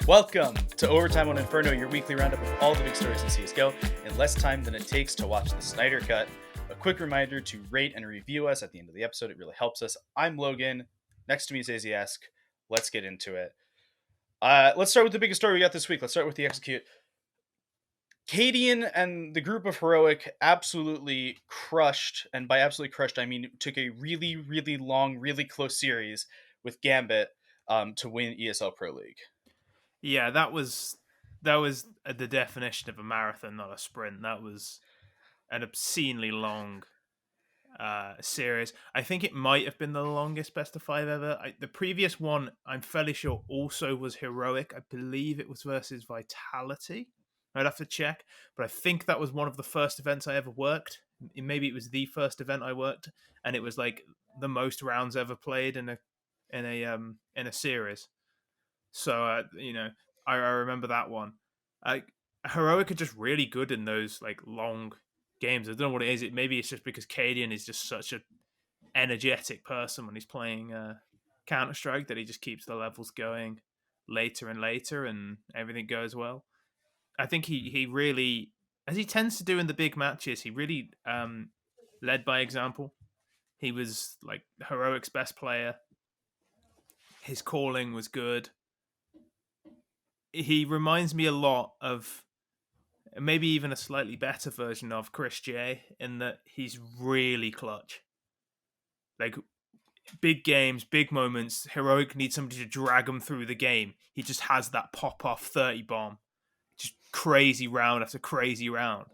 Welcome to Overtime on Inferno, your weekly roundup of all the big stories in CSGO in less time than it takes to watch the Snyder Cut. A quick reminder to rate and review us at the end of the episode. It really helps us. I'm Logan. Next to me is Aizyesque. Let's get into it. Let's start with the biggest story we got this week. Let's start with the execute. cadiaN and the group of Heroic absolutely crushed, and by absolutely crushed, I mean took a really, really long, really close series with Gambit to win ESL Pro League. Yeah, that was the definition of a marathon, not a sprint. That was an obscenely long series. I think it might have been the longest best of five ever. The previous one, I'm fairly sure, also was Heroic. I believe it was versus Vitality. I'd have to check, but I think that was one of the first events I ever worked. Maybe it was the first event I worked, and it was like the most rounds ever played in a series. So I remember that one. Heroic are just really good in those like long games. I don't know what it is. Maybe it's just because cadiaN is just such an energetic person when he's playing Counter-Strike that he just keeps the levels going later and later, and everything goes well. I think he really, as he tends to do in the big matches, he really led by example. He was like Heroic's best player. His calling was good. He reminds me a lot of maybe even a slightly better version of Chris J in that he's really clutch. Like big games, big moments, Heroic needs somebody to drag him through the game. He just has that pop off 30 bomb. Just crazy round after crazy round.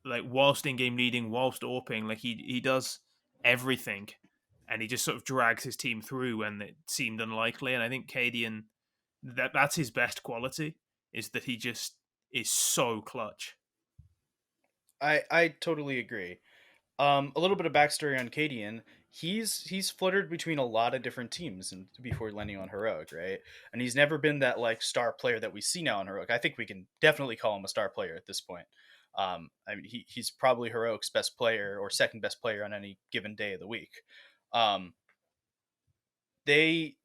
Like whilst in game leading, whilst AWPing, like he does everything, and he just sort of drags his team through when it seemed unlikely. And I think cadiaN, that's his best quality, is that he just is so clutch. I totally agree. A little bit of backstory on cadiaN. He's fluttered between a lot of different teams and before landing on Heroic, right? And he's never been that like star player that we see now on Heroic. I think we can definitely call him a star player at this point. I mean, he's probably Heroic's best player or second best player on any given day of the week. Um, he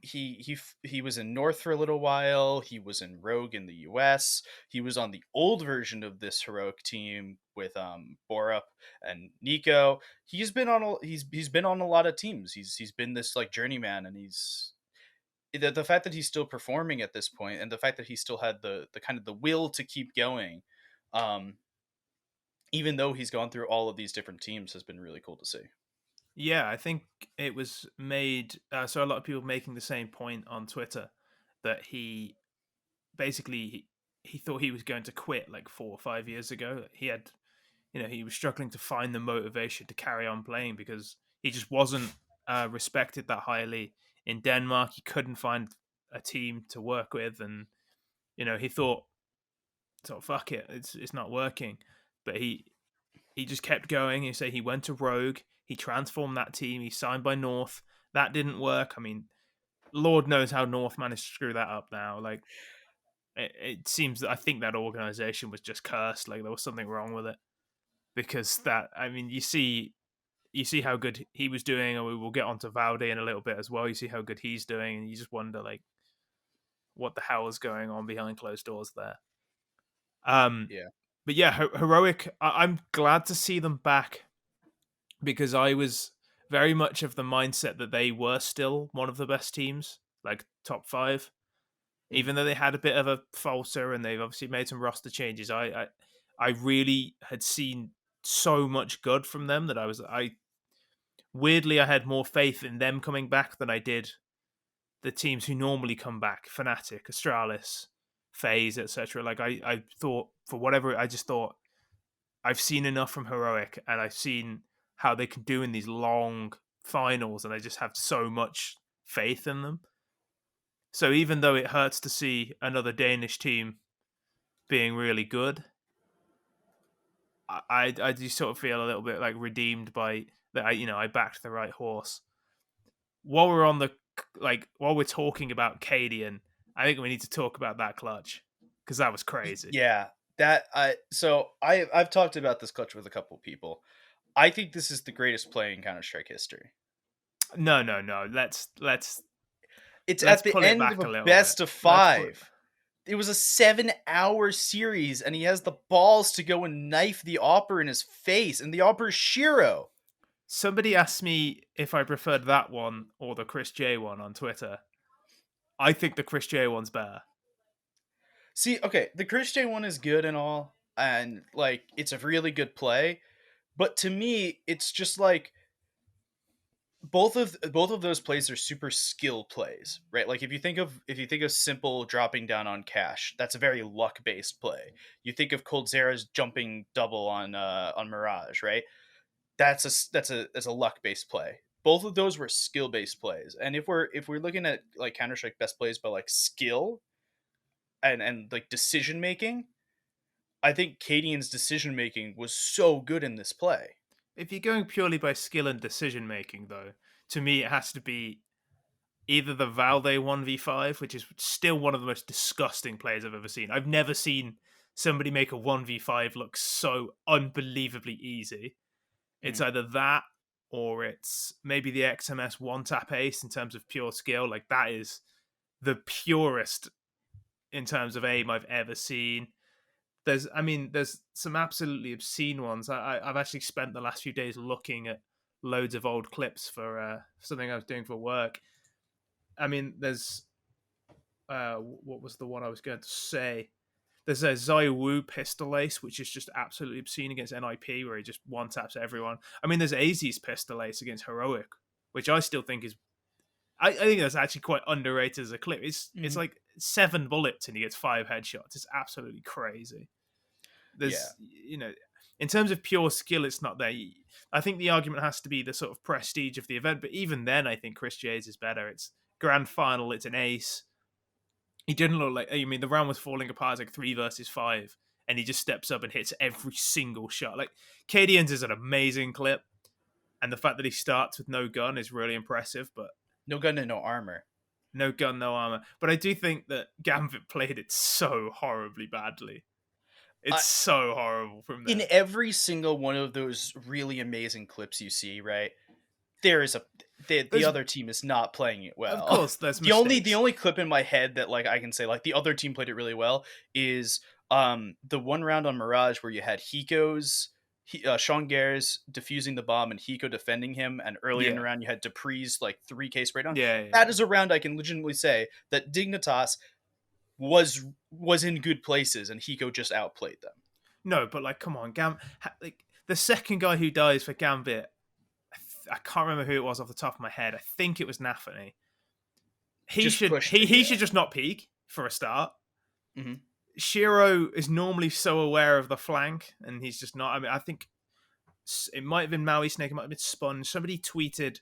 was in North for a little while. He was in Rogue in the US. He was on the old version of this Heroic team with Borup and Nico. He's been on a lot of teams. He's been this like journeyman, and he's the fact that he's still performing at this point, and the fact that he still had the kind of the will to keep going, um, even though he's gone through all of these different teams, has been really cool to see. Yeah, I think it was made. So a lot of people making the same point on Twitter that he basically he thought he was going to quit like 4 or 5 years ago. He had, he was struggling to find the motivation to carry on playing because he just wasn't respected that highly in Denmark. He couldn't find a team to work with, and he thought, "So fuck it, it's not working." But he just kept going. You say he went to Rogue. He transformed that team. He signed by North. That didn't work. I mean, Lord knows how North managed to screw that up now. Like, it seems that I think that organization was just cursed. Like, there was something wrong with it. Because that, I mean, you see how good he was doing, and we will get onto Valde in a little bit as well. You see how good he's doing, and you just wonder, like, what the hell is going on behind closed doors there. Yeah. But yeah, Heroic, I'm glad to see them back because I was very much of the mindset that they were still one of the best teams, like top five. Even though they had a bit of a falter and they've obviously made some roster changes, I really had seen so much good from them that I weirdly I had more faith in them coming back than I did the teams who normally come back, Fnatic, Astralis, FaZe, etc. Like I thought for whatever, I just thought I've seen enough from Heroic, and I've seen how they can do in these long finals, and I just have so much faith in them. So even though it hurts to see another Danish team being really good, I do sort of feel a little bit like redeemed by that. I backed the right horse. While we're talking about cadiaN, I think we need to talk about that clutch because that was crazy. Yeah, I've talked about this clutch with a couple people. I think this is the greatest play in Counter-Strike history. No. Let's It's at the pull it end back of a a little best bit. of five. It was a 7-hour series, and he has the balls to go and knife the Opera in his face, and the Opera is Shiro. Somebody asked me if I preferred that one or the Chris J one on Twitter. I think the Chris J one's better. See, okay, the Christian one is good and all, and like it's a really good play, but to me, it's just like both of those plays are super skill plays, right? Like if you think of simple dropping down on cash, that's a very luck based play. You think of Coldzera's jumping double on Mirage, right? That's a luck based play. Both of those were skill based plays, and if we're looking at like Counter Strike best plays by like skill and like decision making, I think cadiaN's decision making was so good in this play. If you're going purely by skill and decision making, though, to me it has to be either the Valde 1v5, which is still one of the most disgusting plays I've ever seen. I've never seen somebody make a 1v5 look so unbelievably easy. It's Mhm. either that or it's maybe the XMS one tap ace in terms of pure skill. Like that is the purest in terms of aim I've ever seen. There's some absolutely obscene ones. I've actually spent the last few days looking at loads of old clips for something I was doing for work. I mean, there's what was the one I was going to say? There's a Zai Wu pistol ace, which is just absolutely obscene against NIP, where he just one taps everyone. I mean, there's Aizyesque pistol ace against Heroic, which I still think is. I think that's actually quite underrated as a clip. It's Mhm. like 7 bullets and he gets 5 headshots. It's absolutely crazy. Yeah. There's in terms of pure skill, it's not there. I think the argument has to be the sort of prestige of the event, but even then, I think Chris J's is better. It's grand final, it's an ace. He didn't look like. I mean, the round was falling apart. It's like 3 versus 5, and he just steps up and hits every single shot. Like cadiaN's is an amazing clip, and the fact that he starts with no gun is really impressive. But No gun and no armor. no gun, no armor. But I do think that Gambit played it so horribly badly. I, It's so horrible from in there. every single one of those really amazing clips you see, right? There is a the There's, other team is not playing it of well. course, there's The mistakes. only clip in my head that like I can say like the other team played it really well is the one round on Mirage where you had Sean Gares defusing the bomb and Hiko defending him, and early in the Yeah, round you had Dupree's like 3K spray down. yeah, yeah, That yeah. is a round I can legitimately say that Dignitas was in good places and Hiko just outplayed them. No, but like, come on, like the second guy who dies for Gambit, I can't remember who it was off the top of my head. I think it was Nafany. He Just should pushed he it, he yeah. should just not peek for a start. Hmm. Shiro is normally so aware of the flank, and he's just not. I mean, I think it might have been Maui Snake, it might have been Sponge. Somebody tweeted,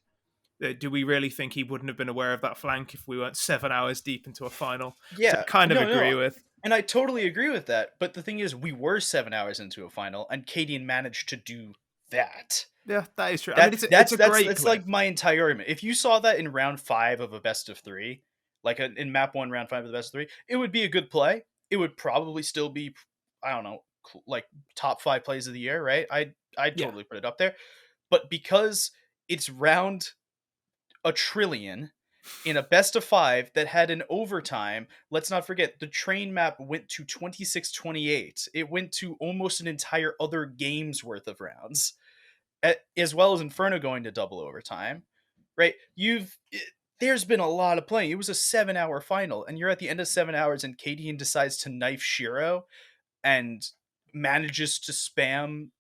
"Do we really think he wouldn't have been aware of that flank if we weren't 7 hours deep into a final?" Which I Yeah, kind of no, agree no, with. and I totally agree with that. But the thing is, we were 7 hours into a final, and cadiaN managed to do that. Yeah, that is true. I mean, That it's that's a that's great that's clip. like my entire argument. If you saw that in round five of a best of three, like in map one, round five of the best of three, it would be a good play. It would probably still be, I don't know, like top five plays of the year, right? I'd Yeah, totally put it up there. But because it's round a trillion in a best of five that had an overtime, let's not forget the train map went to 26-28. It went to almost an entire other game's worth of rounds, as well as Inferno going to double overtime, right? There's been a lot of playing. It was a 7 hour final, and you're at the end of 7 hours, and cadiaN decides to knife Shiro and manages to spam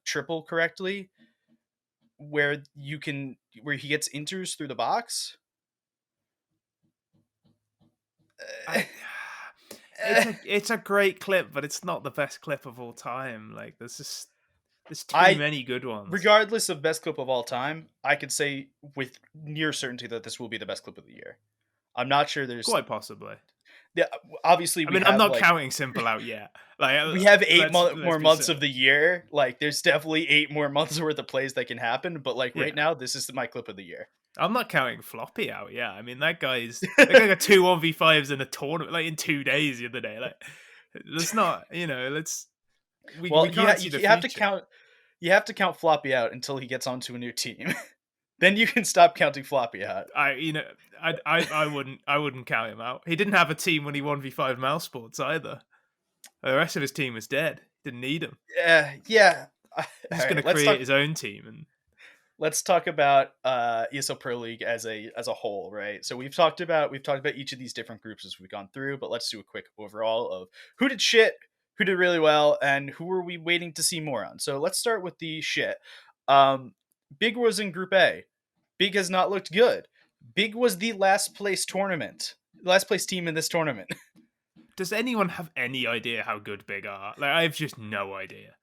triple correctly, where he gets inters through the box. I. It's a great clip, but it's not the best clip of all time. Like there's too I many good ones. Regardless of best clip of all time, I could say with near certainty that this will be the best clip of the year. I'm not sure there's Quite possibly. yeah, obviously I mean, I'm not counting Simple out yet. Like, we have let's more be months of silly. the year. Like there's definitely 8 more months worth of plays that can happen, but like right Yeah, now this is my clip of the year. I'm not counting Floppy out. Yeah, I mean that guy got 2 1v5s in a tournament like in 2 days the other day. Like, let's not, let's we Well, can't see the you have to future. count, you have to count Floppy out until he gets onto a new team. then you can stop counting Floppy out. I you know I wouldn't count him out. He didn't have a team when he 1v5 mouse sports either. The rest of his team was dead. Didn't need him. Yeah, yeah. All He's just going to right, create his own team, and let's talk about ESL Pro League as a whole, right? So we've talked about each of these different groups as we've gone through, but let's do a quick overall of who did shit, who did really well, and who are we waiting to see more on. So let's start with the shit. Um, Big was in Group A. Big has not looked good. Big was the last place team in this tournament. does anyone have any idea how good Big are? Like, I have just no idea.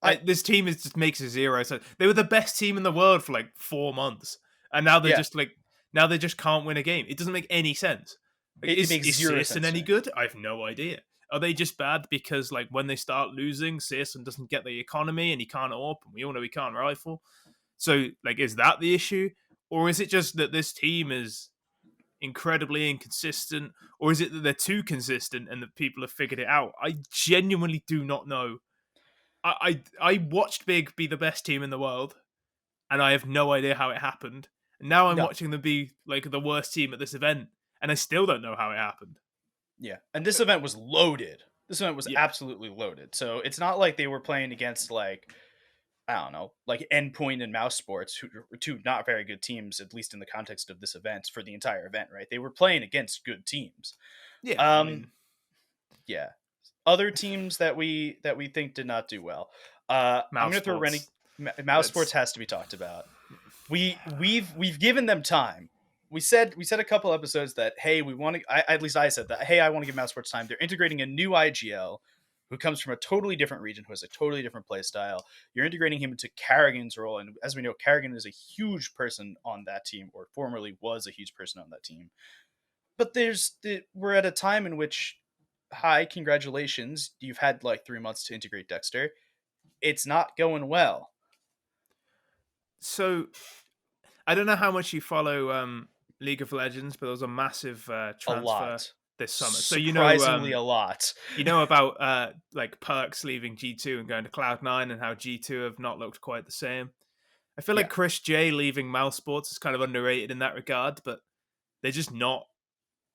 I This team is just makes a zero sense. They were the best team in the world for like 4 months, and now they're Yeah, just like now they just can't win a game. It doesn't make any sense. Like, it is makes is zero Searson sense to any me. good? I have no idea. Are they just bad because like when they start losing, Searson doesn't get the economy and he can't AWP, and we all know he can't rifle. So like, is that the issue, or is it just that this team is incredibly inconsistent, or is it that they're too consistent and that people have figured it out? I genuinely do not know. I watched Big be the best team in the world, and I have no idea how it happened. And now I'm No, watching them be like the worst team at this event, and I still don't know how it happened. yeah, and this event was loaded. This event was Yeah, absolutely loaded. So it's not like they were playing against like I don't know, like Endpoint and Mouse Sports, who are two not very good teams, at least in the context of this event for the entire event, right? They were playing against good teams. yeah. I Um, mean, yeah. Other teams that we think did not do well. I'm mouse gonna throw sports. Mouse Sports That's has to be talked about. We've given them time. We said a couple episodes that hey we want to at least I said that hey I want to give Mouse Sports time. They're integrating a new IGL who comes from a totally different region, who has a totally different play style. You're integrating him into Carrigan's role, and as we know, Carrigan is a huge person on that team, or formerly was a huge person on that team. But we're at a time in which, hi, congratulations, you've had like 3 months to integrate Dexter. It's not going well. so. I don't know how much you follow League of Legends, but there was a massive A transfer lot. this summer. So Surprisingly, a lot. you know about like Perks leaving G2 and going to Cloud9, and how G2 have not looked quite the same. I feel like Yeah. Chris J leaving Mouse Sports is kind of underrated in that regard, but they're just not.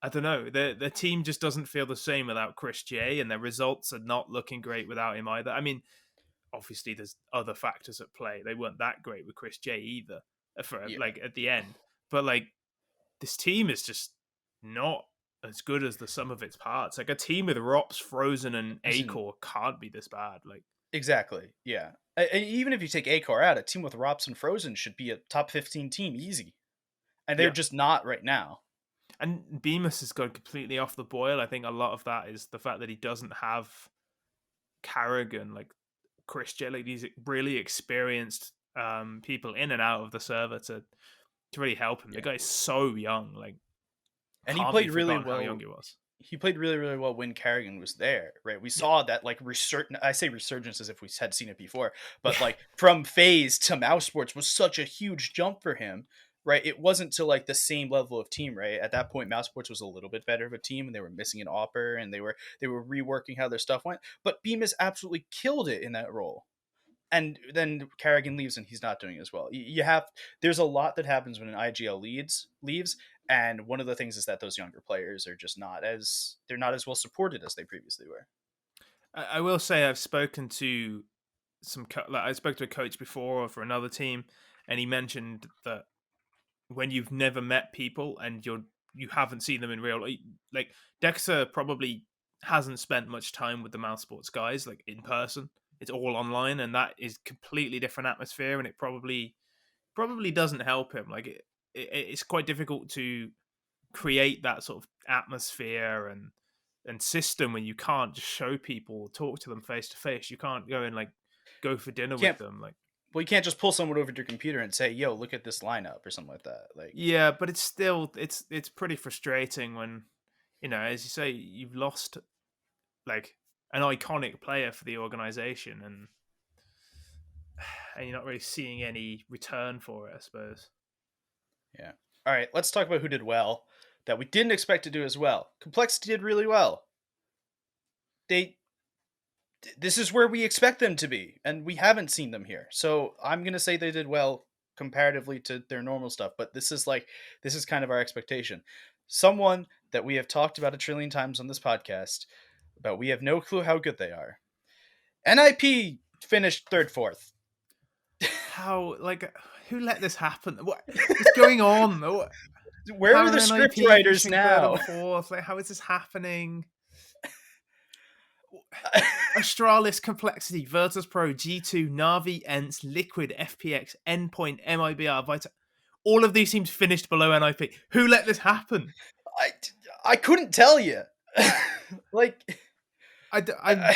I don't know. Their team just doesn't feel the same without Chris J, and their results are not looking great without him either. I mean, obviously there's other factors at play. They weren't that great with Chris J either for Yeah. like at the end, but like this team is just not as good as the sum of its parts. Like a team with Rops, Frozen, and As in, Acor can't be this bad. Like, exactly. Yeah. Even if you take Acor out, a team with Rops and Frozen should be a top 15 team easy. And they're yeah. just not right now. And Bemis has gone completely off the boil. I think a lot of that is the fact that he doesn't have Carrigan, like Chris J, like these really experienced people in and out of the server to really help him. The Yeah. guy's so young, like And he can't be played really forgotten how young well. he was. He played really, really well when Carrigan was there, right? We saw that like I say resurgence as if we had seen it before, Yeah. but like from phase to Mouse Sports was such a huge jump for him, right? It wasn't to like the same level of team, right? At that point, Mouse Sports was a little bit better of a team, and they were missing an Opper, and they were reworking how their stuff went. But Bemis absolutely killed it in that role. And then Carrigan leaves, and he's not doing as well. You have there's a lot that happens when an IGL leaves, and one of the things is that those younger players are just not as well supported as they previously were. I will say I've spoken to like I spoke to a coach before for another team, and he mentioned that when you've never met people and you haven't seen them in real, like Dexter probably hasn't spent much time with the Mouse Sports guys like in person. It's all online, and that is completely different atmosphere, and it probably doesn't help him. Like it's quite difficult to create that sort of atmosphere and system when you can't just show people, talk to them face to face. You can't go and like go for dinner You with can't them. Like, you can't just pull someone over to your computer and say, "Yo, look at this lineup" or something like that. Like, yeah, but it's still it's pretty frustrating when, as you say, you've lost like an iconic player for the organization, and you're not really seeing any return for it, I suppose. yeah. All right, let's talk about who did well that we didn't expect to do as well. Complexity did really well. They This is where we expect them to be, and we haven't seen them here. So I'm gonna say they did well. comparatively to their normal stuff, but this is kind of our expectation. Someone that we have talked about a trillion times on this podcast, but we have no clue how good they are. NIP finished third, fourth. How, like, who let this happen? What's going on? Where How are are the script NIP writers finishing third now? and fourth? Like, how is this happening? Astralis, Complexity, Virtus Pro, G2, Navi, ENCE, Liquid, FPX, Endpoint, MIBR, Vita. All of these teams finished below NIP. Who let this happen? I I couldn't tell you. like I'm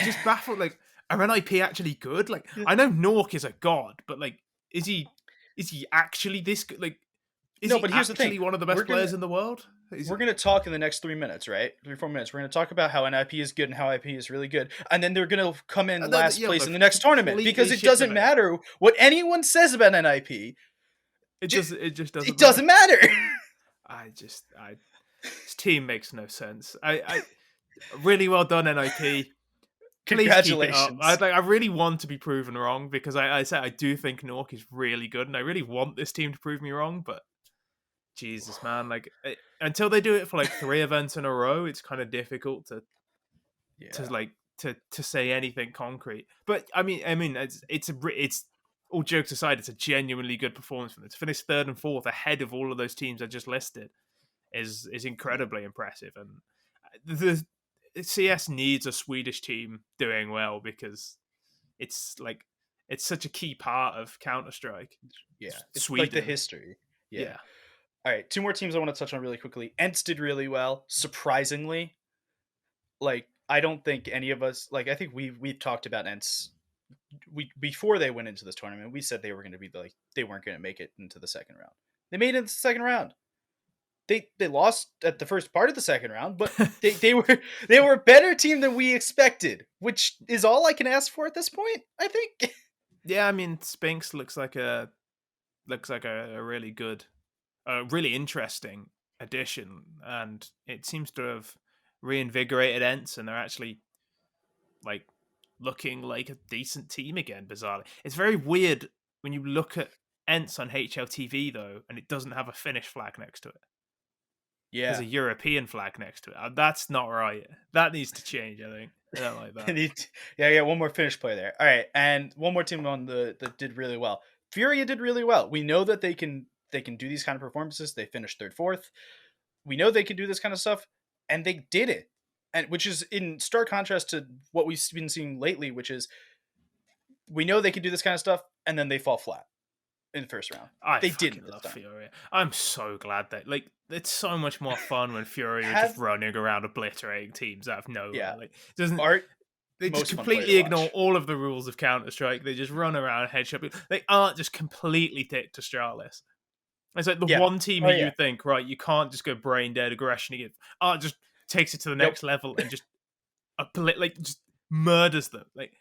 just baffled. Like, are NIP actually good? Like, I know Nork is a god, but like, is he actually this good? Like, is no, he but here's the thing. actually one of the We're best gonna players in the world? we're gonna talk in the next 3 minutes, right? 3 4 minutes. We're gonna talk about how NIP is good and how IP is really good, and then they're gonna come in last Yeah, place in they've the next tournament because completely it shit the doesn't bed. matter what anyone says about NIP. It does. It just It doesn't matter. doesn't matter. This team makes no sense. I really well done, NIP. Please keep it up. Congratulations. I really want to be proven wrong because I said I do think Nork is really good, and I really want this team to prove me wrong. But Jesus, man, like until they do it for like 3 events in a row, it's kind of difficult to Yeah. like to say anything concrete. But I mean, it's all jokes aside, it's a genuinely good performance from them. To finish third and fourth ahead of all of those teams I just listed is incredibly impressive. And the CS needs a Swedish team doing well because it's like it's such a key part of Counter Strike. Yeah. It's like the Sweden, history. Yeah. yeah, All right. Two more teams I want to touch on really quickly. Ents did really well, surprisingly. Like, I don't think any of us like. I think we've talked about Ents. We before they went into this tournament, we said they were going to be like they weren't going to make it into the second round. They made it into the second round. They lost at the first part of the second round, but they were they were a better team than we expected, which is all I can ask for at this point. I think. yeah. I mean, Spinks looks like a really good, really interesting addition, and it seems to have reinvigorated Ents, and they're actually like looking like a decent team again. Bizarrely, it's very weird when you look at Ents on HLTV though, and it doesn't have a Finnish flag next to it. There's Yeah, a European flag next to it. That's not right. That needs to change. I think I don't like they that. need yeah, one more Finnish player there. All right, and one more team on the that did really well. Furia did really well. We know that they can do these kind of performances. They finished third, fourth. We know they can do this kind of stuff, and they did it. And which is in stark contrast to what we've been seeing lately, which is we know they can do this kind of stuff, and then they fall flat in the first round. I They fucking didn't this love time. Furia. I'm so glad that like it's so much more fun when Furia are just Have running around obliterating teams out of nowhere. yeah, Like doesn't art they just most fun player to completely ignore watch. all of the rules of Counter Strike? They just run around headshot people. They aren't just completely thick to Stralis. It's like the Yeah. one team Oh who you yeah. would think, right, you can't just go brain dead aggression again. Art just takes it to the Nope. next level and just like just murders them. Like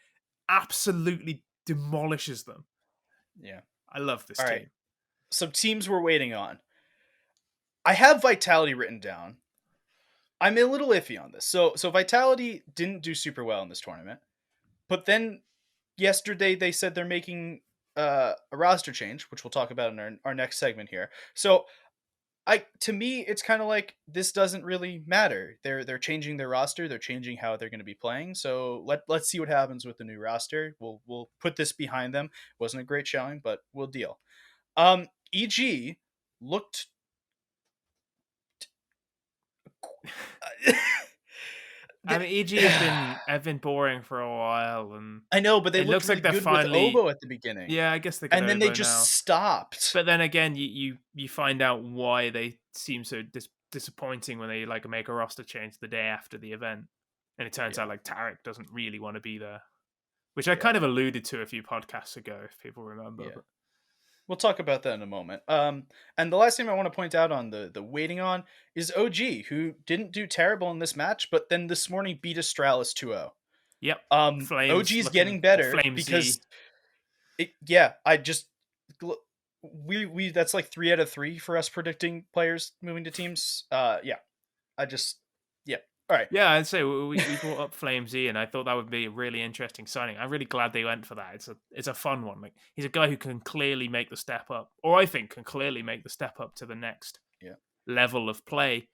absolutely demolishes them. Yeah. I love this All right. team. Some teams we're waiting on. I have Vitality written down. I'm a little iffy on this. So Vitality didn't do super well in this tournament, but then yesterday they said they're making a roster change, which we'll talk about in our next segment here. So I to me it's kind of like this doesn't really matter. They're changing their roster, they're changing how they're going to be playing. So let's see what happens with the new roster. We'll put this behind them. Wasn't a great showing, but we'll deal. EG looked I mean, EG have been boring for a while, and I know, but they it looked looks really like they're good with finally. Obo at the beginning. Yeah, I guess they got And then they Obo just now. stopped. But then again, you find out why they seem so disappointing when they like make a roster change the day after the event, and it turns out Yeah. like Tarek doesn't really want to be there, which I kind Yeah. of alluded to a few podcasts ago, if people remember. Yeah. But We'll talk about that in a moment. And the last thing I want to point out on the waiting on is OG, who didn't do terrible in this match, but then this morning beat Astralis 2-0. yep, Flames OG's looking getting or better because Flamesy. yeah, I just we that's like 3 out of 3 for us predicting players moving to teams. Yeah, I just yeah. All right. Yeah, I'd say we brought up Flame Z, and I thought that would be a really interesting signing. I'm really glad they went for that. It's a fun one. Like he's a guy who can clearly make the step up, or I think can clearly make the step up to the next Yeah. level of play.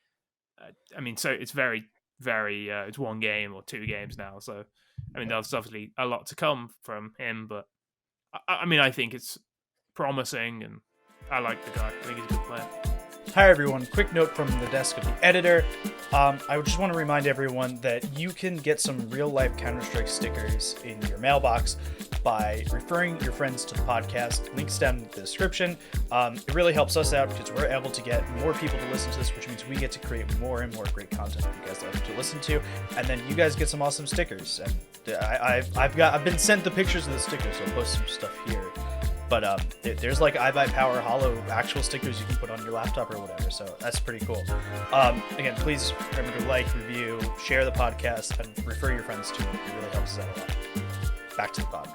I mean, so it's very it's one game or two games now. So I mean, Yeah. there's obviously a lot to come from him, but I mean, I think it's promising, and I like the guy. I think he's a good player. Hi, everyone. Quick note from the desk of the editor. I just want to remind everyone that you can get some real life Counter-Strike stickers in your mailbox by referring your friends to the podcast. Links down in the description. It really helps us out because we're able to get more people to listen to this, which means we get to create more and more great content for you guys to listen to, and then you guys get some awesome stickers. And I've been sent the pictures of the stickers, so I'll post some stuff here. But there's like iBuyPower Hollow actual stickers you can put on your laptop or whatever. So that's pretty cool. Again, please remember to like, review, share the podcast, and refer your friends to it. It really helps us out a lot. Back to the pod.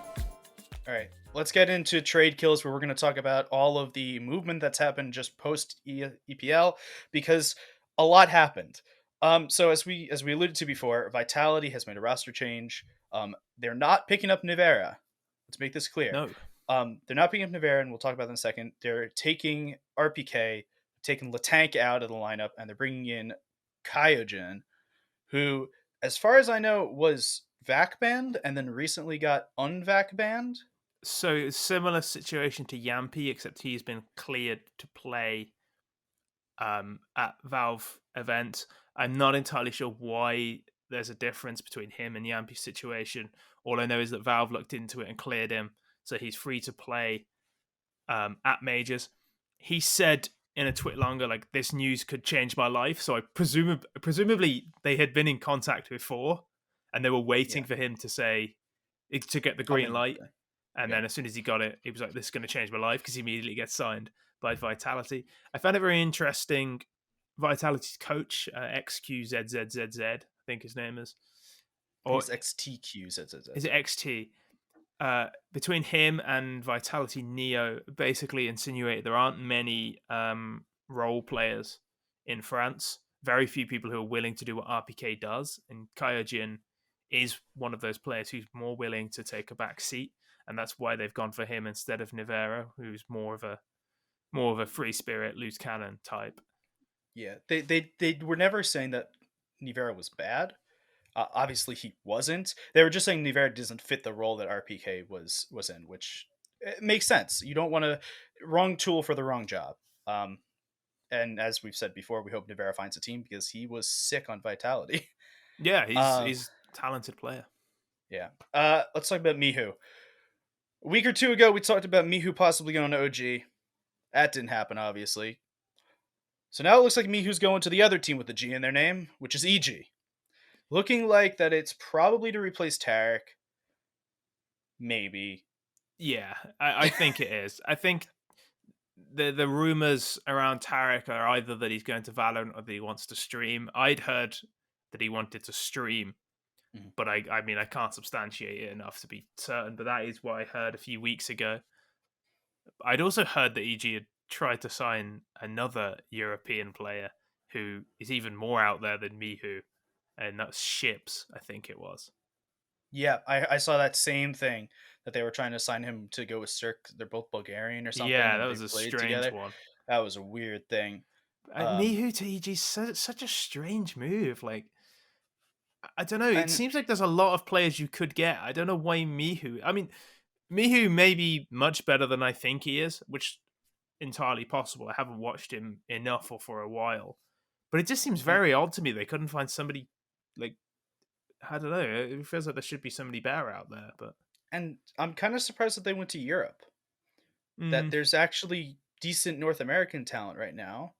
All right, let's get into trade kills, where we're going to talk about all of the movement that's happened just post EPL, because a lot happened. So as we alluded to before, Vitality has made a roster change. They're not picking up Nivera. Let's make this clear. No, They're not picking up Nivera, and we'll talk about that in a second. They're taking RPK, taking Latank out of the lineup, and they're bringing in cadiaN, who, as far as I know, was VAC banned and then recently got unVAC banned. so it's similar situation to Yampy, except he's been cleared to play at Valve events. I'm not entirely sure why there's a difference between him and Yampy's situation. All I know is that Valve looked into it and cleared him, so he's free to play at majors. He said in a tweet longer, like, this news could change my life. So I presumably they had been in contact before, and they were waiting Yeah, for him to say to get the I'm green in. light. And Yeah, then as soon as he got it, he was like, "This is going to change my life," because he immediately gets signed by Vitality. I found it very interesting. Vitality's coach, XQZZZZ, I think his name is, I think or it's XTQ. is it XT? Between him and Vitality Neo, basically insinuated there aren't many role players in France. Very few people who are willing to do what RPK does, and cadiaN is one of those players who's more willing to take a back seat, and that's why they've gone for him instead of Nivera, who's more of a free spirit, loose cannon type. Yeah, they were never saying that Nivera was bad. Obviously, he wasn't. They were just saying Nivera doesn't fit the role that RPK was in, which makes sense. You don't want to wrong tool for the wrong job. And as we've said before, we hope Nivera finds a team because he was sick on Vitality. Yeah, Uh, he's a talented player. yeah. Let's talk about Mihu. A week or two ago, we talked about Mihu possibly going to OG. That didn't happen, obviously. So now it looks like Mihu's going to the other team with the G in their name, which is EG. Looking like that it's probably to replace Tarek. Maybe. Yeah, I think it is. I think the rumors around Tarek are either that he's going to Valorant or that he wants to stream. I'd heard that he wanted to stream, Mhm. but I mean I can't substantiate it enough to be certain. But that is what I heard a few weeks ago. I'd also heard that EG had tried to sign another European player who is even more out there than Mihu, and that's Ships. I think it was. Yeah, I saw that same thing that they were trying to sign him to go with Cirque. They're both Bulgarian or something, Yeah, that and was they've a played strange together. one. That was a weird thing. Um, Mihu to EG is such a strange move. Like, I don't know. It and seems like there's a lot of players you could get. I don't know why Mihu. I mean, Mihu may be much better than I think he is, which entirely possible. I haven't watched him enough or for a while, but it just seems and very odd to me they couldn't find somebody like, I don't know. It feels like there should be somebody better out there, but and I'm kind of surprised that they went to Europe. That mm, there's actually decent North American talent right now.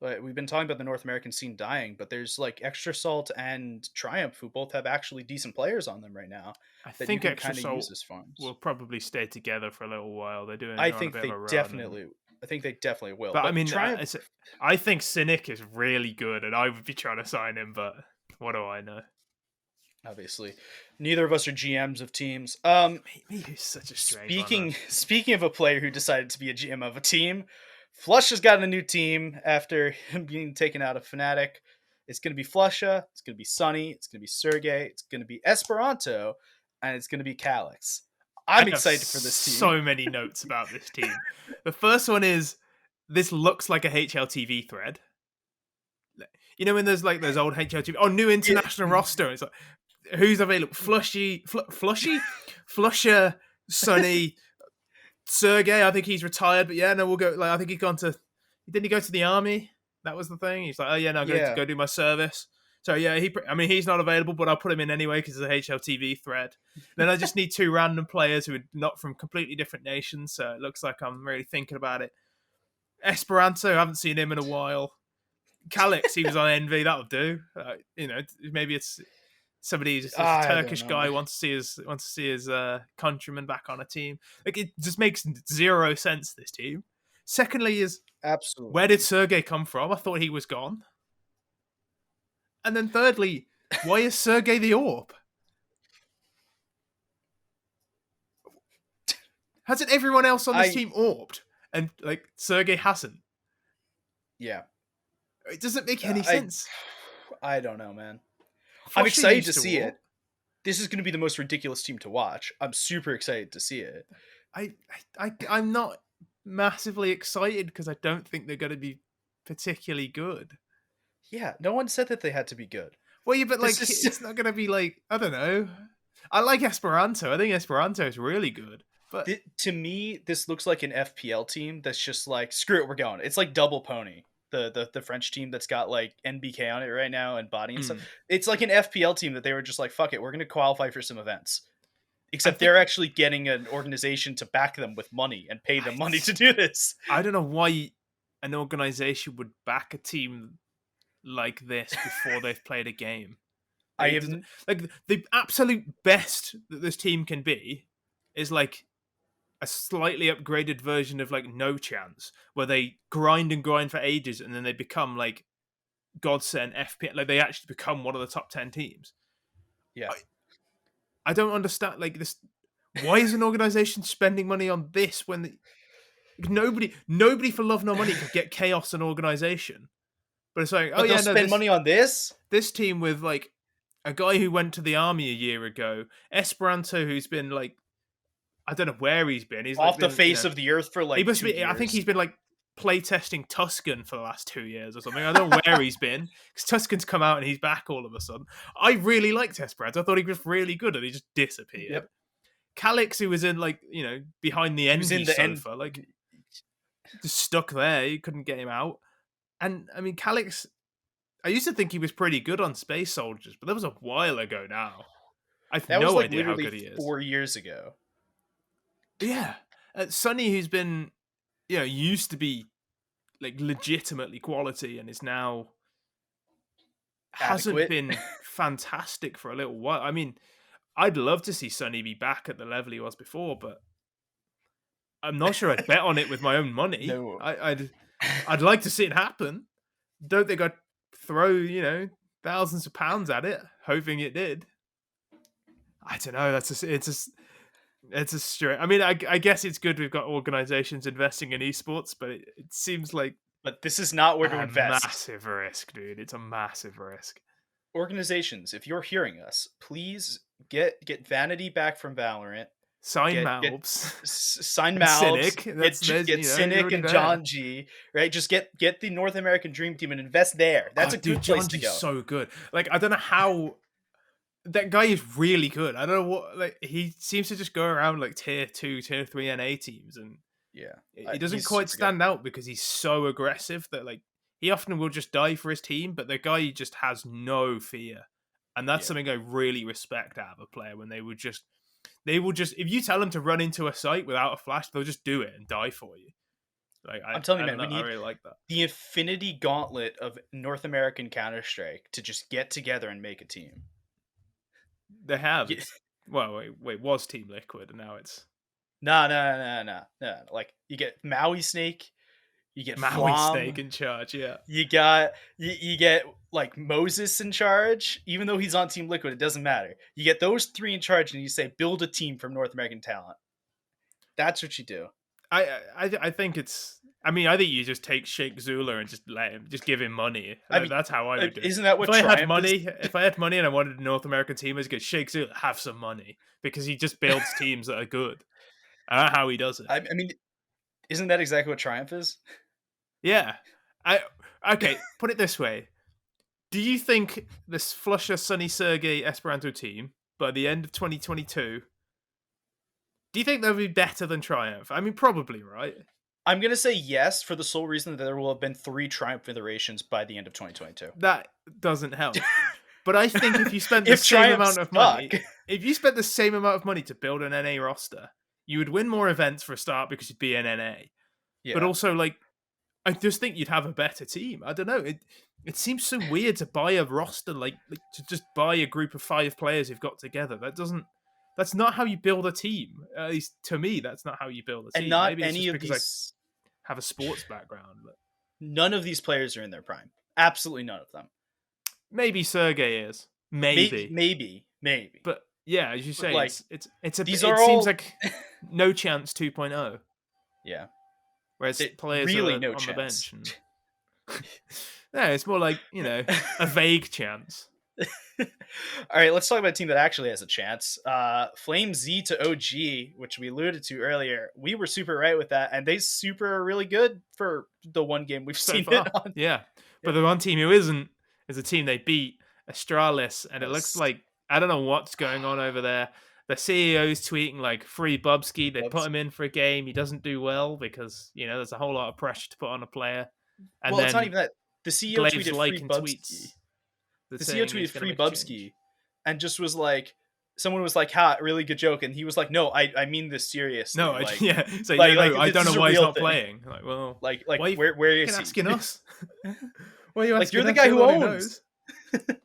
But we've been talking about the North American scene dying, but there's like Extra Salt and Triumph who both have actually decent players on them right now I that you think can Extra kind of use Salt as farms. will probably stay together for a little while. I They're on a think bit of a they run, and definitely, I think they definitely will. but I But mean, Triumph, I think Cynic is really good, and I would be trying to sign him, but what do I know? obviously, neither of us are GMs of teams. Me is such a strange one, man. Speaking of a player who decided to be a GM of a team, Flush has gotten a new team after him being taken out of Fnatic. It's going to be Flusha. It's going to be Sunny. It's going to be Sergey. It's going to be Esperanto, and it's going to be Calix. I I'm have excited for this team. so many notes about this team. The first one is this looks like a HLTV thread. You know when there's like those old HLTV, new Yeah. international roster. It's like who's available? Flusher, Sonny, Sergey. I think he's retired, but yeah, no, we'll go. Like I think he's gone to. Didn't he go to the army? That was the thing. He's like, oh yeah, no, I'm going to Yeah. go do my service. So yeah, he's not available, but I'll put him in anyway because it's a HLTV thread. Then I just need two random players who are not from completely different nations. So it looks like I'm really thinking about it. Esperanto, I haven't seen him in a while. Calix, he was on Envy. That'll do. Maybe it's somebody just a I don't Turkish know. guy wants to see his countryman back on a team. Like it just makes zero sense. This team. Secondly, is where did Absolutely. Sergey come from? I thought he was gone. And then thirdly, why is Sergey the AWP? Hasn't everyone else on this I team AWP'd? And like Sergey hasn't. yeah. It doesn't make any I sense. I don't know, man. I'm Flusher excited to used to see AWP. it. This is going to be the most ridiculous team to watch. I'm super excited to see it. I'm not massively excited because I don't think they're going to be particularly good. Yeah, no one said that they had to be good. Well, yeah, but This like is it's not going to be like I don't know. I like Esperanto. I think Esperanto is really good. But to me, this looks like an FPL team that's just like, screw it, we're going. It's like Double Pony, the French team that's got like NBK on it right now and Body and stuff. It's like an FPL team that they were just like, fuck it, we're going to qualify for some events. I Except think they're actually getting an organization to back them with money and pay them money to do this. I don't know why an organization would back a team like this before they've played a game. I Like, have like the absolute best that this team can be is like a slightly upgraded version of like No Chance, where they grind and grind for ages and then they become like godsend FPL. Like they actually become one of the top 10 teams. yeah. I don't understand like this. Why is an organization spending money on this when nobody for love nor money could get chaos an organization? But it's like, oh But they'll yeah, no, spend money on this this team with like a guy who went to the army a year ago, Esperanto, who's been like, I don't know where he's been. He's like off the been, face of the earth for he like must 2 be. I think years. he's been like playtesting Tuscan for the last 2 years or something. I don't know where he's been because Tuscan's come out and he's back all of a sudden. I really liked Esperanto. I thought he was really good and he just disappeared. Yep. Calix, who was in like behind the He was envy in the end. sofa, like just stuck there. You couldn't get him out. And I mean, Calix, I used to think he was pretty good on Space Soldiers, but that was a while ago now. I've That was no like idea how literally good he is. 4 years ago. Yeah. Sonny, who's been, used to be like legitimately quality and is now hasn't Adequate. been fantastic for a little while. I mean, I'd love to see Sonny be back at the level he was before, but I'm not sure I'd bet on it with my own money. No. I'd like to see it happen. Don't think I'd throw, thousands of pounds at it, hoping it did. I don't know. It's a straight. I mean, I guess it's good we've got organizations investing in esports, but it seems like But this is not where to a invest. massive risk, dude. It's a massive risk. Organizations, if you're hearing us, please get Vanity back from Valorant. Sign Get Malbs sign and Malbs. Cynic. Get You're Cynic already and there. John G. Right, just get the North American Dream Team and invest there. That's a good dude, place John to G's go. so good. Like I don't know how that guy is really good. I don't know what like he seems to just go around like tier 2, tier 3 NA teams and Yeah, he doesn't he's quite super good. stand out because he's so aggressive that like he often will just die for his team, but the guy just has no fear. And that's Yeah. something I really respect out of a player when they will just if you tell them to run into a site without a flash, they'll just do it and die for you. Like I'm telling you, I man, don't we know, I need really like that. the infinity gauntlet of North American Counter-Strike to just get together and make a team. They have. Yeah. Well, wait, was Team Liquid and now it's No. Like you get Maui Snake, you get Maui Snake Flom, in charge, yeah. you get like Moses in charge. Even though he's on Team Liquid, it doesn't matter. You get those three in charge, and you say build a team from North American talent. That's what you do. I think it's I mean, I think you just take Sheikh Zula and just give him money. I mean, That's how I would do it. isn't that If what I had Triumph is? money, and I wanted a North American team, I'd go Sheikh Zula, have some money because he just builds teams that are good. I don't know how he does it. I mean, isn't that exactly what Triumph is? Yeah, I okay. Put it this way: do you think this Flusher Sunny Sergey Esperanto team by the end of 2022? Do you think they'll be better than Triumph? I mean, probably, right? I'm gonna say yes for the sole reason that there will have been 3 Triumph iterations by the end of 2022. That doesn't help. But I think if you spent the If same Triumph amount of money, stuck, if you spent the same amount of money to build an NA roster, you would win more events for a start because you'd be an NA. But yeah, also, like, I just think you'd have a better team. I don't know. It seems so weird to buy a roster like to just buy a group of 5 players you've got together. That doesn't. That's not how you build a team. At least to me, that's not how you build a and team. not Maybe it's any just of because I these have a sports background. But none of these players are in their prime. Absolutely none of them. maybe Sergey is. Maybe, Maybe. maybe. But yeah, as you But say, like these it are seems all like no chance 2.0, yeah. whereas players Really are no on the chance. bench and yeah, it's more like a vague chance. All right, let's talk about a team that actually has a chance. Flame Z to OG, which we alluded to earlier. We were super right with that, and they super are really good for the one game we've So seen it far. on. Yeah, but Yeah. the one team who isn't is a team they beat, Astralis, and it looks Yes. like I don't know what's going on over there. The CEO's tweeting like free Bubsky. They put Bubs- him in for a game. He doesn't do well because there's a whole lot of pressure to put on a player, and Well, it's not then even that. The CEO Glave's tweeted free liking Bubsky. tweets that's The CEO saying tweeted he's going to free make a change. Bubsky, and just was like, someone was like, "Ha, really good joke," and he was like, "No, I mean this No, seriously. yeah, so yeah, Like no, I don't this know is a why he's real not thing. playing. Like, well, Like why you where fucking is he? asking us? Why are you Like you're asking the us? guy You're the who one who owns. knows.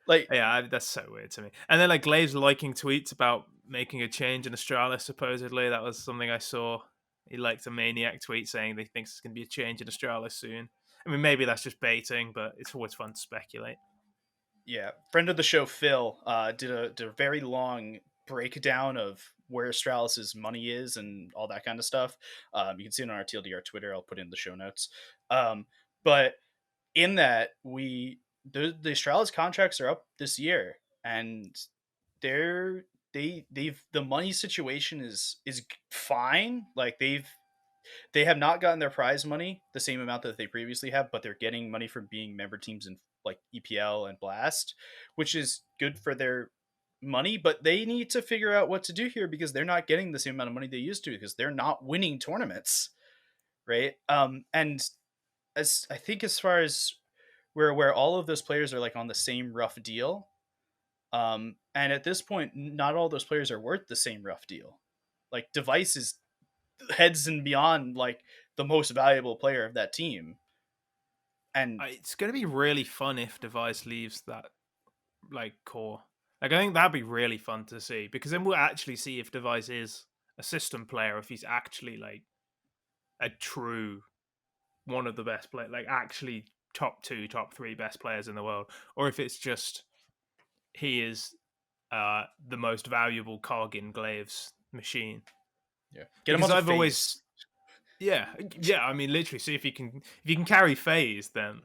Like Yeah, that's so weird to me. And then like Glave's liking tweets about making a change in Australis. Supposedly, that was something I saw. He liked a maniac tweet saying that he thinks there's going to be a change in Australis soon. I mean, maybe that's just baiting, but it's always fun to speculate. yeah, friend of the show Phil did a very long breakdown of where Astralis's money is and all that kind of stuff. You can see it on our TLDR Twitter. I'll put it in the show notes. But in that the Astralis contracts are up this year, and they've the money situation is fine. Like they have not gotten their prize money the same amount that they previously have, but they're getting money from being member teams in like EPL and Blast, which is good for their money. But they need to figure out what to do here because they're not getting the same amount of money they used to because they're not winning tournaments, right? And as I think as far as where all of those players are like on the same rough deal, and at this point, not all those players are worth the same rough deal. Like Device is heads and beyond like the most valuable player of that team. And It's going to be really fun if Device leaves that like core. Like I think that'd be really fun to see because then we'll actually see if Device is a system player, if he's actually like a true one of the best players, like actually top 2, top 3 best players in the world, or if it's just he is the most valuable cog in Glave's machine. yeah, get him Because on the I've face. always, yeah, yeah. I mean, literally, see if you can carry phase, then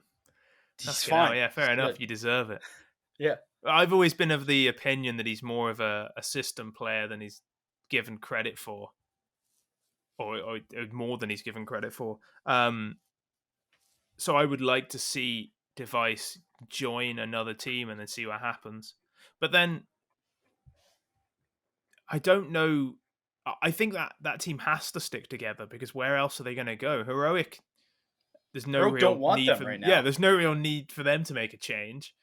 He's fucking hell, fine. yeah, He's fair enough, good. you deserve it. Yeah. I've always been of the opinion that he's more of a system player than he's given credit for, or more than he's given credit for. So I would like to see Device join another team and then see what happens. But then I don't know. I think that team has to stick together because where else are they going to go? Heroic, there's no Heroic don't real want need them for right yeah, now. there's no real need for them to make a change.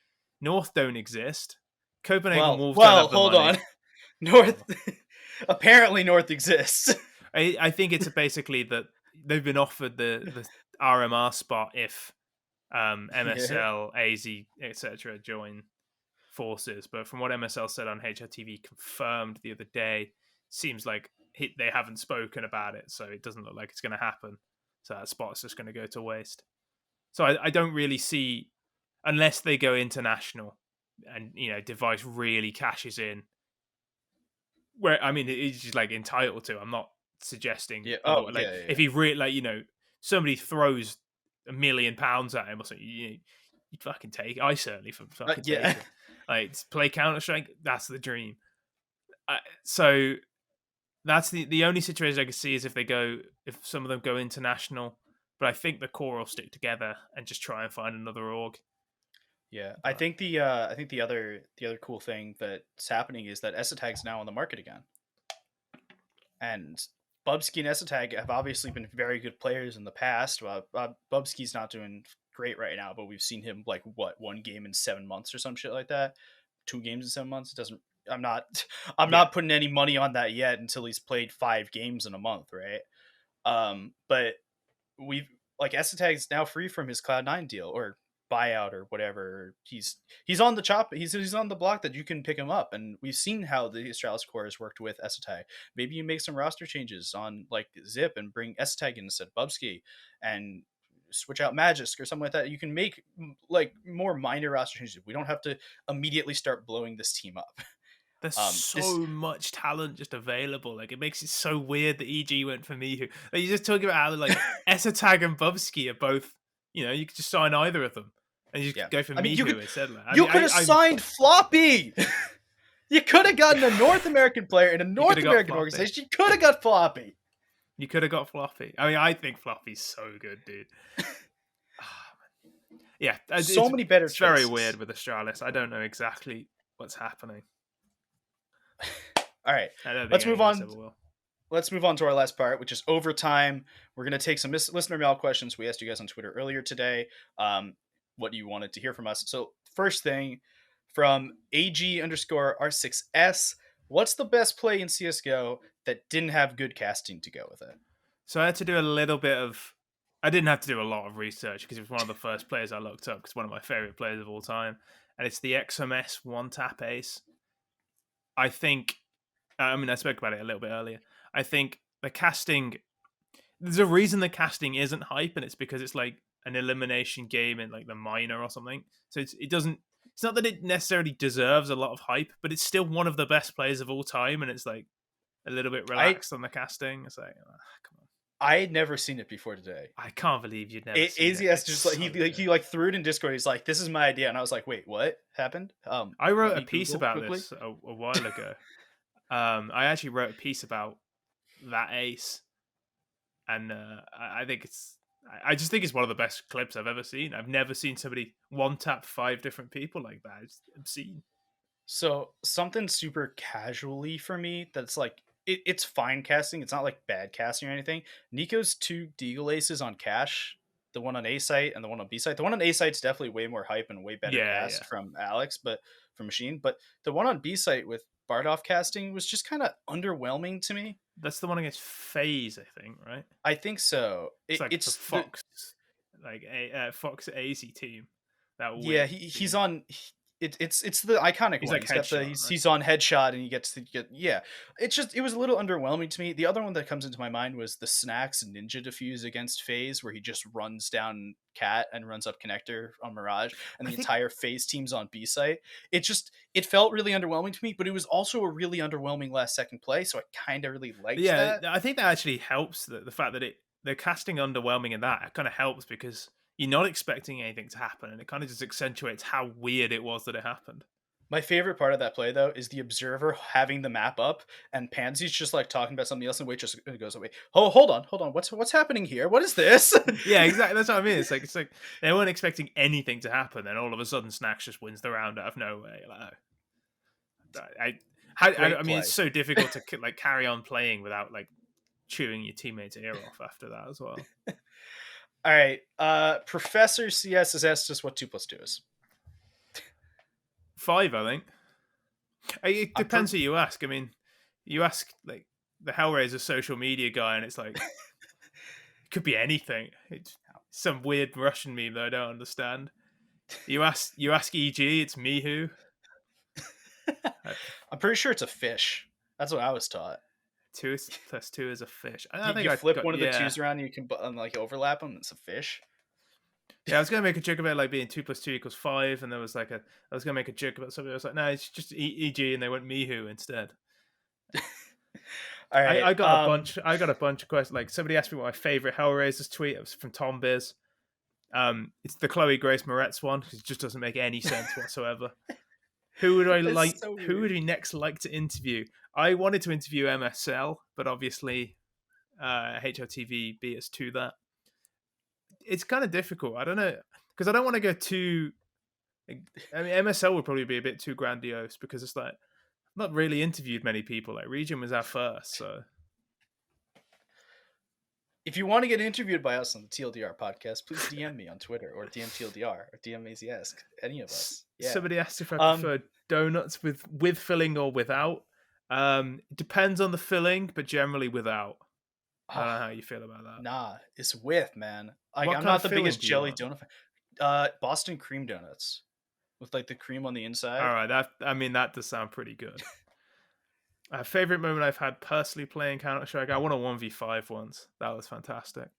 North don't exist. Copenhagen Well, Wolves don't have the hold on. money. North apparently North exists. I think it's basically that they've been offered the RMR spot if Yeah. MSL, AZ, etc. join forces. But from what MSL said on HRTV, confirmed the other day, seems like they haven't spoken about it, so it doesn't look like it's going to happen. So that spot's just going to go to waste. So I don't really see, unless they go international and Device really cashes in. Where I mean, he's just like entitled to. I'm not suggesting Yeah. Oh, otherwise. Like yeah, yeah, if yeah. he really like somebody throws £1,000,000 at him or something, you'd fucking take it. I certainly fucking Yeah. take it. Like to play Counter Strike, that's the dream. So that's the only situation I could see is if some of them go international. But I think the core will stick together and just try and find another org. Yeah, But I think the other cool thing that's happening is that Esatag's now on the market again, and Bubsky and Esatag have obviously been very good players in the past. Well, Bubsky's not doing great right now, but we've seen him like what 1 game in 7 months or some shit like that, 2 games in 7 months. It doesn't. I'm not. I'm yeah, not putting any money on that yet until he's played 5 games in a month, right? But we've like Esatag's now free from his Cloud9 deal or buyout or whatever. He's on the chop. He's on the block that you can pick him up, and we've seen how the Astralis core has worked with Esatag. Maybe you make some roster changes on like Zip and bring Esatag in instead of Bubsky, and switch out Magisk or something like that. You can make like more minor roster changes. We don't have to immediately start blowing this team up. there's This so much talent just available. Like it makes it so weird that EG went for Mihu. Like you just talking about how like Esatag and Bubsky are both. You could just sign either of them and you yeah. could go for I mean, you could Mihu instead. Like, I you mean, could have I signed Floppy. You could have gotten a North American player in a you could North have got American Floppy. organization. You could have got Floppy. You could have got Floppy. I mean, I think Floppy's so good, dude. Yeah, So many better it's very weird choices. with Astralis. I don't know exactly what's happening. All right, I don't think let's any move of us on. ever will. Let's move on to our last part, which is overtime. We're gonna take some listener mail questions we asked you guys on Twitter earlier today. What you wanted to hear from us. So first thing from AG_R6S. What's the best play in CS:GO that didn't have good casting to go with it? So I had to do a little bit of. I didn't have to do a lot of research because it was one of the first players I looked up because one of my favorite players of all time, and it's the XMS one tap ace. I think. I mean, I spoke about it a little bit earlier. I think the casting. There's a reason the casting isn't hype, and it's because it's like an elimination game in like the minor or something. So it doesn't. It's not that it necessarily deserves a lot of hype, but it's still one of the best players of all time, and it's like a little bit I relaxed on the casting. It's like, come on. I had never seen it before today. I can't believe you'd never seen it. AZS It's just like so he good. like threw it in Discord. He's like, "This is my idea," and I was like, "Wait, what happened?" I Let wrote a me piece Google about quickly. this a while ago. I actually wrote a piece about that ace, and I think I just think it's one of the best clips I've ever seen. I've never seen somebody one tap 5 different people like that. It's obscene. So something super casually for me that's like it's fine casting. It's not like bad casting or anything. Nico's two Deagle aces on cash, the one on A site and the one on B site. The one on A site's definitely way more hype and way better Yeah, yeah. cast from Alex, but from Machine. But the one on B site with Bardoff casting was just kind of underwhelming to me. That's the one against FaZe, I think, right? I think so. It's like the It's the Fox, like a Fox AZ team that Yeah, win he's team. on. It's the iconic He's one. like He's got the headshot, right? he's on headshot and he gets to get yeah. It was a little underwhelming to me. The other one that comes into my mind was the Snacks Ninja Diffuse against FaZe, where he just runs down Cat and runs up connector on Mirage, and I the think entire FaZe team's on B site. It felt really underwhelming to me, but it was also a really underwhelming last second play, so I kind of really liked Yeah, that. I think that actually helps the fact that the casting underwhelming in that kind of helps because you're not expecting anything to happen, and it kind of just accentuates how weird it was that it happened. My favorite part of that play, though, is the observer having the map up, and Pansy's just like talking about something else, and Wait just goes away. Oh, hold on, what's happening here? What is this? Yeah, exactly. That's what I mean. It's like they weren't expecting anything to happen, and all of a sudden, Snacks just wins the round out of nowhere. You're like, oh. I Great mean, it's play. so difficult to like carry on playing without like chewing your teammate's ear off after that as well. All right, Professor CS has asked us what 2+2 is. 5, I think. It I'm pre- depends who you ask. I mean, you ask like the Hellraiser social media guy, and it's like it could be anything. It's some weird Russian meme that I don't understand. You ask EG, it's Mihu. Uh, I'm pretty sure it's a fish. That's what I was taught. 2 plus 2 is a fish. I think You I flip got one of the yeah. twos around, and you can like overlap them. It's a fish. Yeah, I was gonna make a joke about like being 2 plus 2 equals 5, and there was like I was gonna make a joke about something. I was like, no, it's just EG, and they went Mihu instead. All I, right. I got a bunch. I got a bunch of questions. Like somebody asked me what my favorite Hellraisers tweet. It was from Tom Biz. It's the Chloe Grace Moretz one because it just doesn't make any sense whatsoever. Who would I like? It's so Who would weird. we next like to interview? I wanted to interview MSL, but obviously HOTV beat us to that. It's kind of difficult. I don't know because I don't want to go too. I mean, MSL would probably be a bit too grandiose because it's like I've not really interviewed many people. Like Region was our first, so If you want to get interviewed by us on the TLDR podcast, please DM me on Twitter or DM TLDR or DM Aizyesque. Any of us. Yeah. somebody asked if I Um. prefer donuts with filling or without. It depends on the filling, but generally without. I don't know how you feel about that. Nah, it's with, man. Like, What I'm kind not of the filling biggest do you jelly want? donut fan. Boston cream donuts with like the cream on the All inside. right, that does sound pretty good. Favorite moment I've had personally playing Counter Strike. I won a 1v5 once. That was fantastic.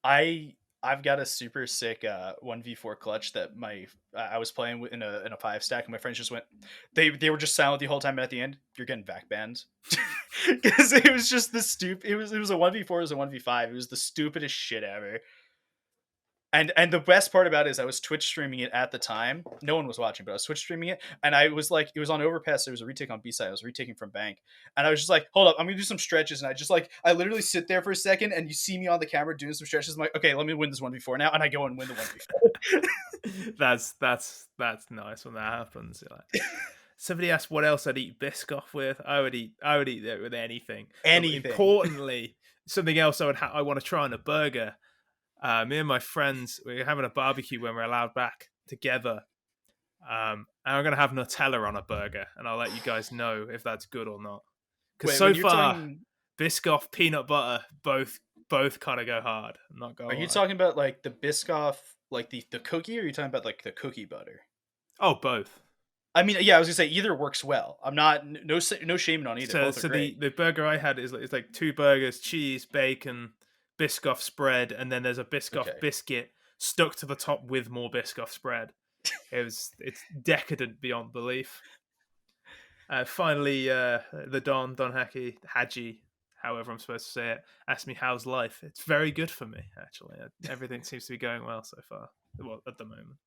I've got a super sick 1v4 clutch that I was playing in a 5 stack, and my friends just went, they were just silent the whole time, and at the end you're getting back banned because it was just the it was a 1v4, it was a 1v5, it was the stupidest shit ever. And the best part about it is I was Twitch streaming it at the time. No one was watching, but I was Twitch streaming it, and I was like, it was on Overpass. There was a retake on B side. I was retaking from Bank, and I was just like, hold up, I'm gonna do some stretches, and I literally sit there for a second, and you see me on the camera doing some stretches. I'm like, okay, let me win this 1v4 now, and I go and win the 1v4. That's nice when that happens. Like, somebody asked what else I'd eat Biscoff with. I would eat it with anything. Anything. But importantly, something else I want to try on a burger. Me and my friends, we're having a barbecue when we're allowed back together. And I'm going to have Nutella on a burger, and I'll let you guys know if that's good or not. Because Wait, so when you're far, talking, Biscoff, peanut butter, both kind of go hard. I'm not going are to you lie. talking about like the Biscoff, like the cookie, or are you talking about like the cookie butter? Oh, both. I mean, yeah, I was gonna say either works well. I'm not no shaming on either. Both are great. The burger I had is like 2 burgers, cheese, bacon, Biscoff spread, and then there's a Biscoff Okay. biscuit stuck to the top with more Biscoff spread. It's decadent beyond belief. Finally, the Don Haji, however I'm supposed to say it, asked me how's life. It's very good for me, actually. Everything seems to be going well so far. Well, at the moment.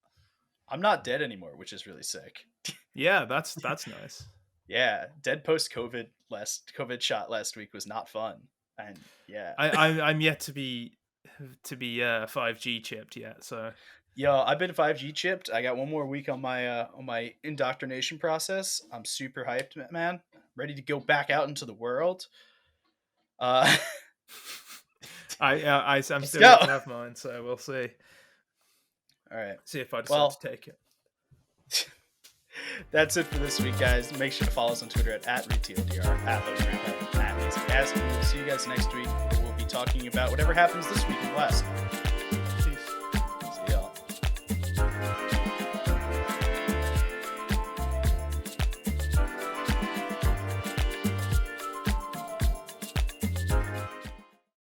I'm not dead anymore, which is really sick. Yeah, that's nice. Yeah, dead post COVID shot last week was not fun, and yeah, I'm yet to be 5G chipped yet, so yo, I've been 5G chipped. I got one more week on my indoctrination process. I'm super hyped, man. Ready to go back out into the world. Uh, I'm Let's still go. yet to have mine, so we'll see. All right, See if I decide well, to take it. that's it for this week, guys. Make sure to follow us on Twitter at @ReTLDR, Logan Ramhap, @Aizyesque. We'll see you guys next week. We'll be talking about whatever happens this week in the West.